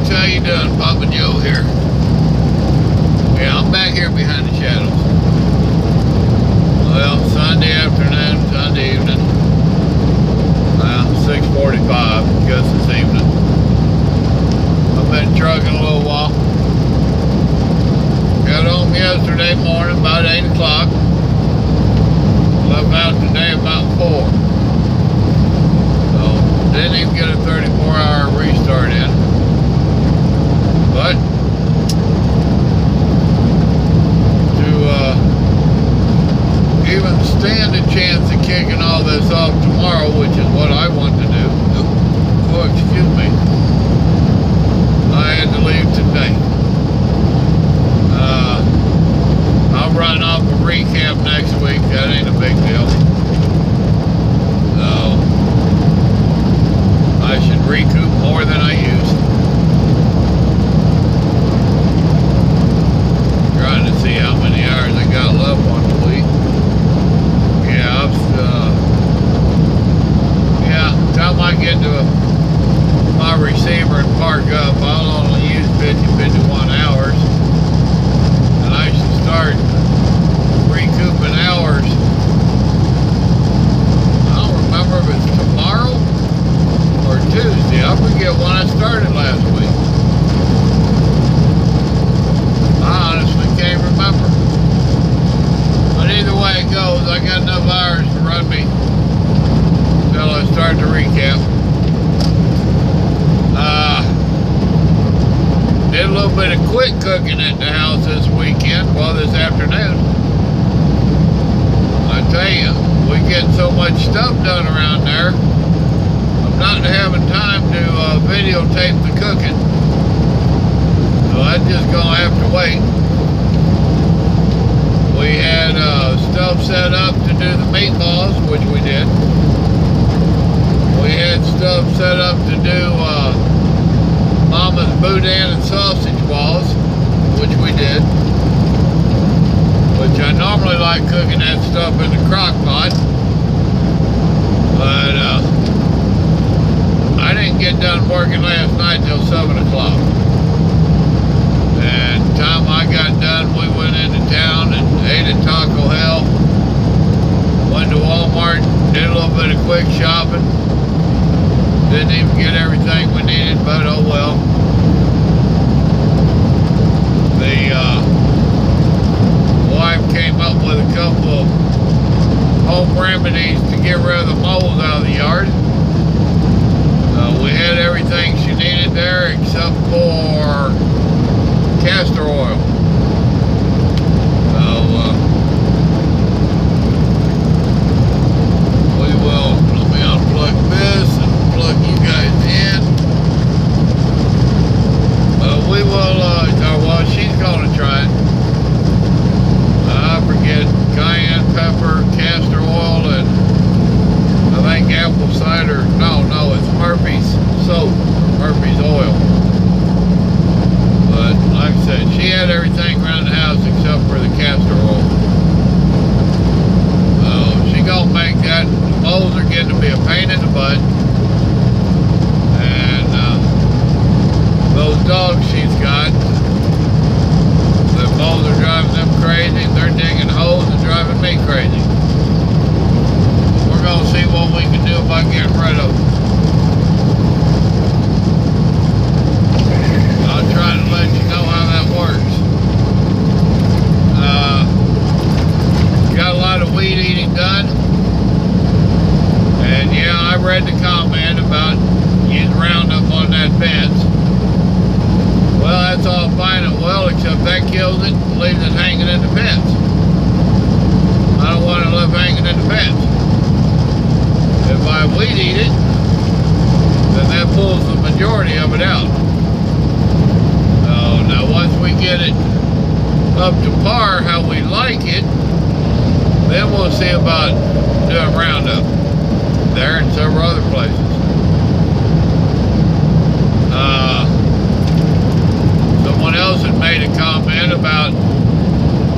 folks, how you doing? Papa Joe here. Yeah, I'm back here behind the shadows. Well, Sunday afternoon, Sunday evening. 6:45, guess this evening. I've been trucking a little while. Got home yesterday morning about 8 o'clock. Left out today about 4. So, didn't even get a 34-hour restart in. But to even stand a chance of kicking all this off tomorrow, which is what I want to do. Oh, excuse me. I had to leave today. I'll run off a recap next week. That ain't a big deal. So I should recoup more than I used. Trying to see how many hours I got left on the week. Yeah, time I get to my receiver and park up, I'll only use 51 hours. And I should start recouping hours. I don't remember if it's tomorrow or Tuesday. I forget when I started last week. I honestly can't remember. But either way it goes, I got enough hours to run me until I start to recap. Did a little bit of quick cooking at the house this weekend, well, this afternoon. I tell you, we get so much stuff done around there, I'm not having time to videotape the cooking. So I'm just gonna have to wait. We had stuff set up to do the meatballs, which we did. We had stuff set up to do Mama's boudin and sausage balls, which we did. Which I normally like cooking that stuff in the crock pot. But I didn't get done working last night till 7 o'clock. And the time I got done, we went into town and ate at Taco Hell. Went to Walmart, did a little bit of quick shopping. Didn't even get everything we needed, but oh well. The wife came up with a couple of home remedies to get rid of the mold out of the yard. We had everything she needed there except for castor oil. So we will, let me unplug this and plug you guys in. We will, well, she's going to try it. I forget, cayenne pepper, castor oil, and I think apple cider. No, it's Murphy's soap, Murphy's oil. But like I said, she had everything around the house except for the castor oil. She gonna make that. The moles are getting to be a pain in the butt. And those dogs she's got, the moles are driving them crazy. They're digging holes and driving me crazy. We're gonna see what we can do about getting rid of them. I'll try to let you know how that works. Got a lot of weed eating done. And yeah, I read the comment about using Roundup on that fence. Well, that's all fine and well, except that kills it and leaves it hanging in the fence. I don't want it left hanging in the fence. If I weed eat it, then that pulls the majority of it out. So now once we get it up to par how we like it, then we'll see about doing Roundup there and several other places. Someone else had made a comment about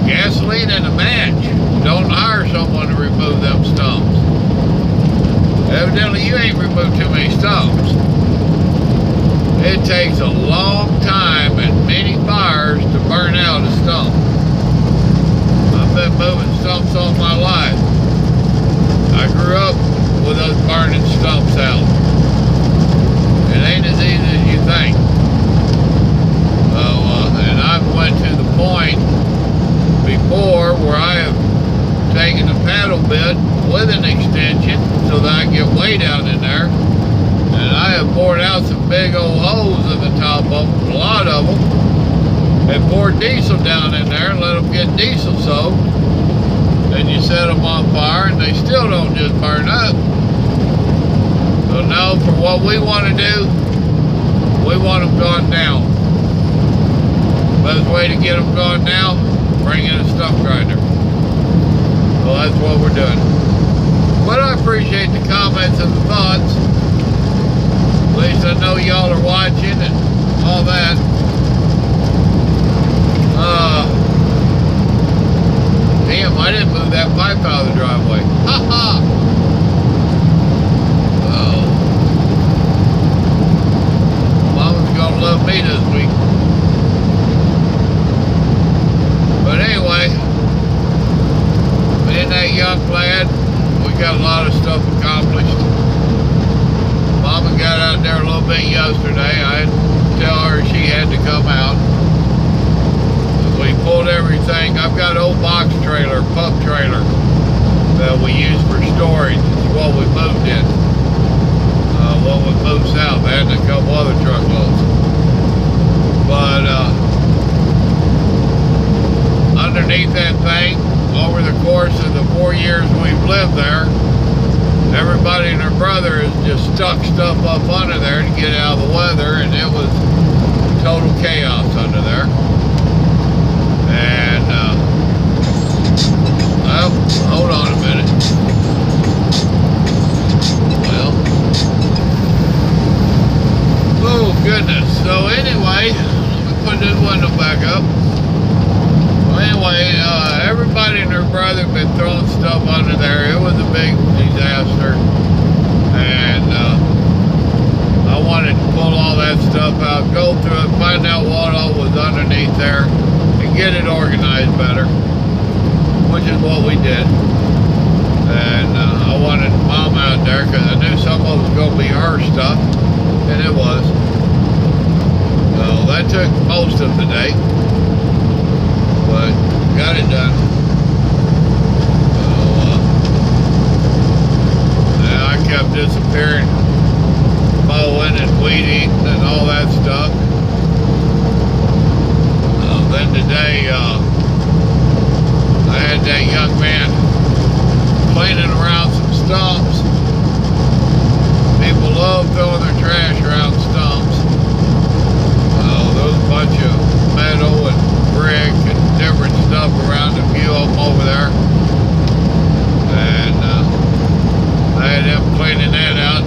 gasoline in a match. Don't hire someone to remove them stumps. Evidently you ain't removed too many stumps. It takes a long time and many fires to burn out a stump. I've been moving stumps all my life. I grew up with us burning stumps out. It ain't as easy as you think. And I've went to the point before where I have taken a paddle bit with an extension so that I can get way down in there. And I have bored out some big old holes in the top of them, a lot of them, and poured diesel down in there and let them get diesel soaked. Then you set them on fire and they still don't just burn up. So now for what we want to do, we want them gone down. Best way to get them gone down, bring in a stump grinder. So that's what we're doing. But I appreciate the comments and the thoughts. At least I know y'all are watching and all that. Damn, I didn't move that pipe out of the driveway. Ha ha! Oh. Mama's gonna love me this week. But anyway, me and that young lad, we got a lot of stuff accomplished. Mama got out there a little bit yesterday. I had to tell her she had to come out. We pulled everything. I've got an old box trailer, pup trailer, that we use for storage. It's what we moved in. What we moved south. I had a couple other truckloads. But underneath that thing, over the course of the 4 years we've lived there, everybody and their brother has just stuck stuff up under there to get out of the weather, and it was total chaos under there. And well, hold on a minute. Well, oh goodness. So anyway, let me put this window back up. Well, anyway, everybody and their brother have been throwing stuff under there. It was a big disaster, and I wanted to pull all that stuff out, go through it, find out what all was underneath there, and get it organized better, which is what we did. And I wanted Mom out there because I knew some of it was going to be her stuff, and it was. So that took most of the day, but got it done. So I kept disappearing, mowing and weed eating and all that stuff. Then today, I had that young man cleaning around some stumps. People love throwing their trash around stumps. There's a bunch of metal and brick and different stuff around a few of them over there. And I had him cleaning that out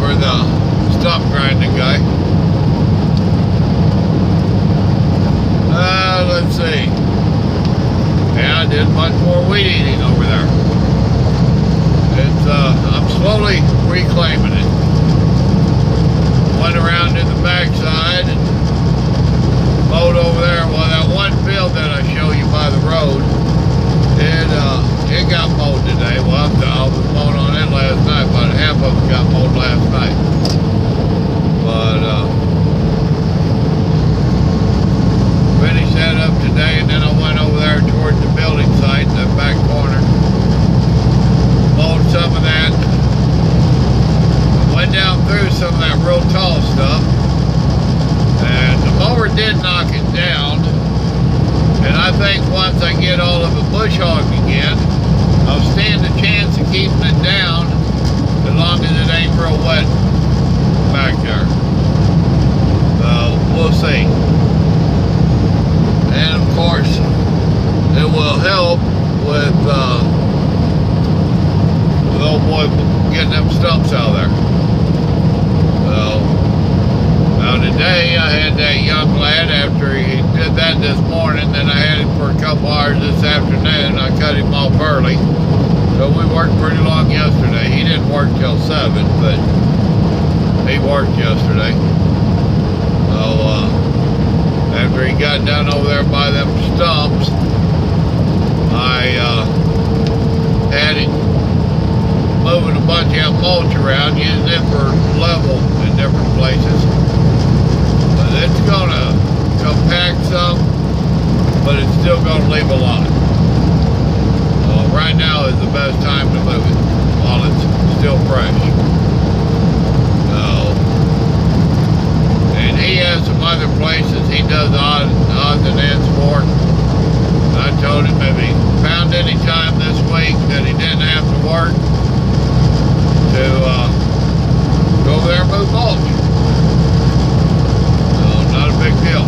for the stump grinding guy. Let's see. Yeah, I did much more weed eating over there. It's I'm slowly reclaiming it. Went around to the backside and mowed over there. Well, that one field that I show you by the road, it got mowed today. Well, I was mowing on it last night, but half of it got mowed last night. But finished that up today, and then I went over there towards the building site, that back corner. Mowed some of that. Went down through some of that real tall stuff. And the mower did knock it down. And I think once I get all of it bush hogged again, I'll stand a chance of keeping it down as long as it ain't real wet back there. We'll see. And of course, it will help with old boy getting them stumps out of there. So, now today I had that young lad, after he did that this morning, then I had him for a couple hours this afternoon. I cut him off early. So we worked pretty long yesterday. He didn't work till 7, but He worked yesterday. So after he got done over there by them stumps, I had it moving a bunch of mulch around, using it for level in different places. But it's gonna compact some, but it's still gonna leave a lot. Right now is the best time to move it while it's still fresh. And he has some other places he does odds and ends for. I told him if he found any time this week that he didn't have to work, to go over there and move mulch. So, not a big deal.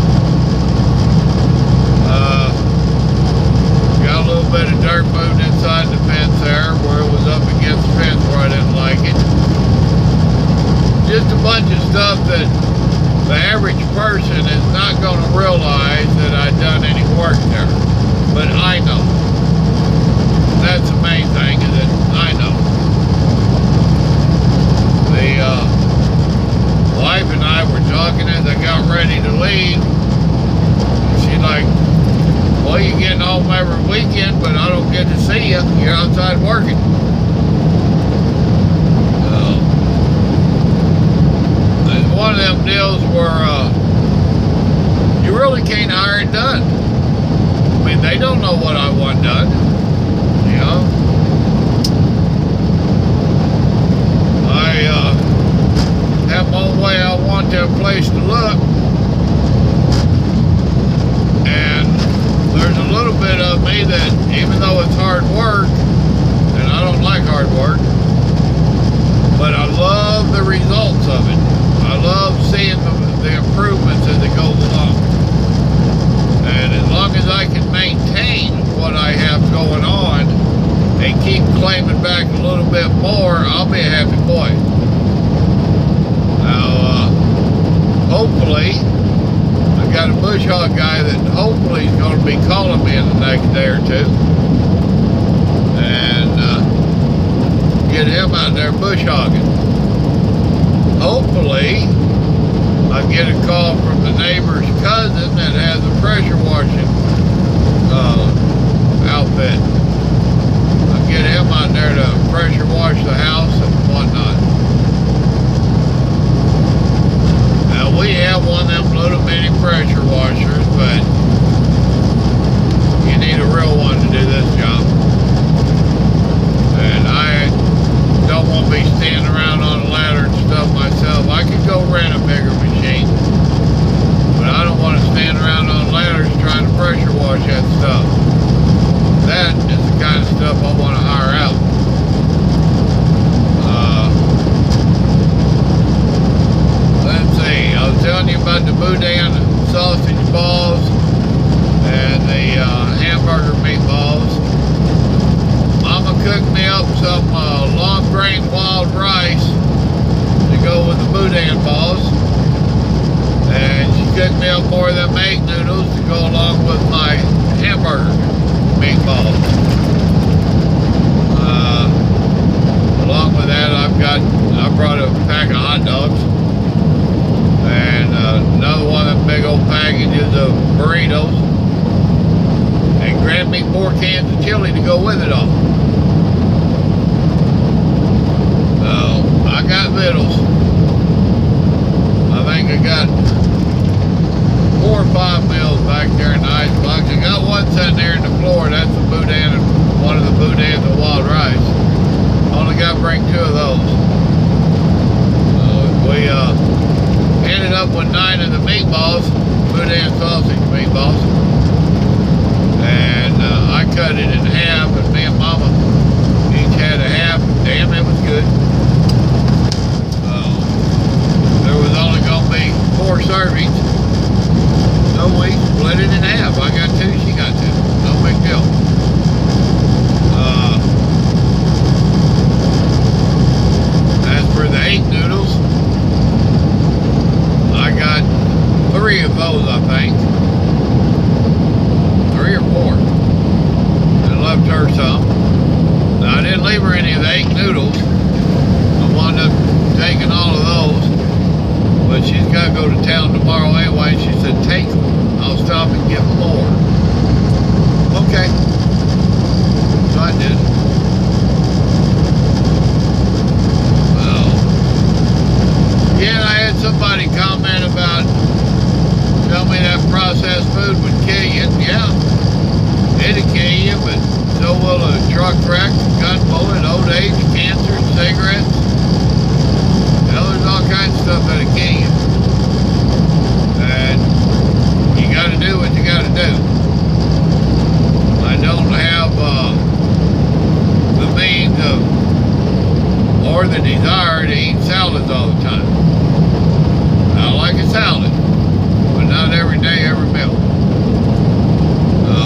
Got a little bit of dirt moved inside the fence there where it was up against the fence where I didn't like it. Just a bunch of stuff that the average person is not going to realize that I've done any work there. But I know. That's the main thing, is that I know. The wife and I were talking as I got ready to leave. She's like, well, you're getting home every weekend, but I don't get to see you. You're outside working. It's one of them deals where you really can't hire it done. I mean, they don't know what I want done. You know? I have my own way I want that place to look. There's a little bit of me that, even though it's hard work, and I don't like hard work, but I love the results of it. I love seeing the improvements as it goes along. And as long as I can maintain what I have going on and keep claiming back a little bit more, I'll be a happy boy. Now, hopefully, I got a bush hog guy that hopefully is going to be calling me in the next day or two, and get him out there bush hogging. Hopefully I get a call from the neighbor's cousin that has a pressure washing outfit. I'll get him out there to pressure wash the house and whatnot. We have one of them little mini pressure washers, but you need a real one to do this job. And I don't want to be standing around on a ladder and stuff myself. I could go rent a bigger machine, but I don't want to stand around on ladders trying to pressure wash that stuff. That is the kind of stuff I want to hire out. I was telling you about the boudin sausage balls and the hamburger meatballs. Mama cooked me up some long grain wild rice to go with the boudin balls, and she cooked me up more of them egg noodles to go along with my hamburger meatballs. Along with that, I brought a pack of hot dogs and another one of them big old packages of burritos, and grabbed me 4 cans of chili to go with it all. So I got vittles. I think I got 4 or 5 meals back there in the icebox. I got one sitting there in the floor. That's the boudin, one of the boudins of wild rice. Only got to bring 2 of those. We ended up with 9 of the meatballs, boudin sausage meatballs, and I cut it in half, and me and Mama each had a half. Damn, it was good. There was only going to be 4 servings, so we split it in half. I got 2, she got 2. No big deal. As for the egg noodles, I got 3 of those, I think. 3 or 4. I left her some. Now, I didn't leave her any of the egg noodles. I wound up taking all of those. but she's got to go to town tomorrow anyway. She said, take them. I'll stop and get more. Okay. So I did. Well, yeah, I had somebody comment about, tell me that processed food would kill you. Yeah, it'll kill you, but so will a truck wreck, gun bullet, old age, cancer, cigarettes. Hell, there's all kinds of stuff that'll kill you. And you gotta do what you gotta do. I don't have the means of, or the desire to eat salads all the time. I like a salad, but not every day, every meal. So,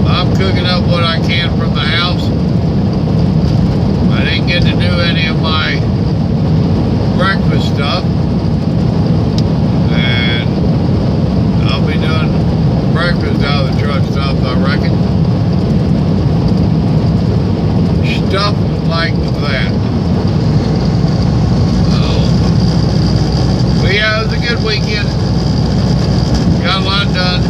I'm cooking up what I can from the house. I didn't get to do any of my breakfast stuff. And I'll be doing breakfast out of the truck stop, I reckon. Stuff like that. But yeah, it was a good weekend. Got a lot done.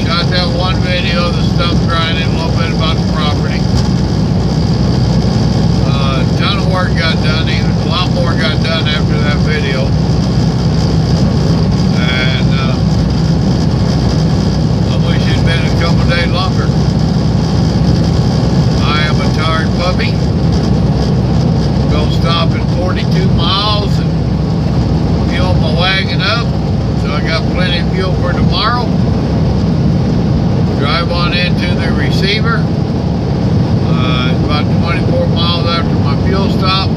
Shot that one video of the stump grinding, a little bit about the property. A ton of work got done, even a lot more got done after that video. And I wish it'd been a couple days longer. I am a tired puppy. Gonna stop at 42 miles and fuel my wagon up, so I got plenty of fuel for tomorrow. Drive on into the receiver. It's about 24 miles after my fuel stop.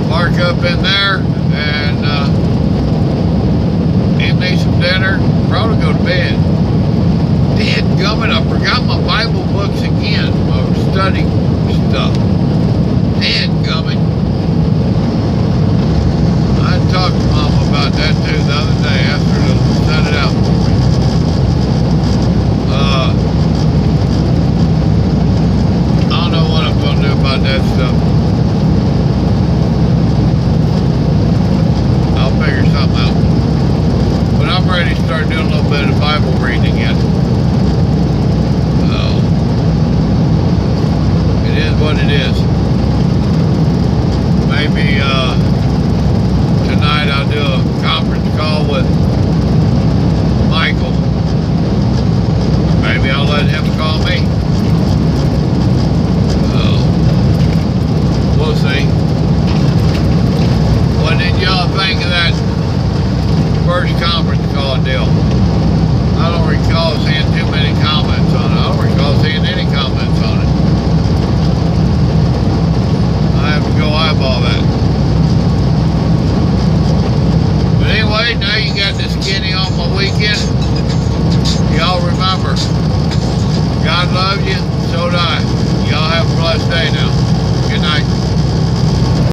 Park up in there and eat me some dinner. Probably go to bed. Dadgummit, I forgot my Bible books again. My study stuff. Dadgummit.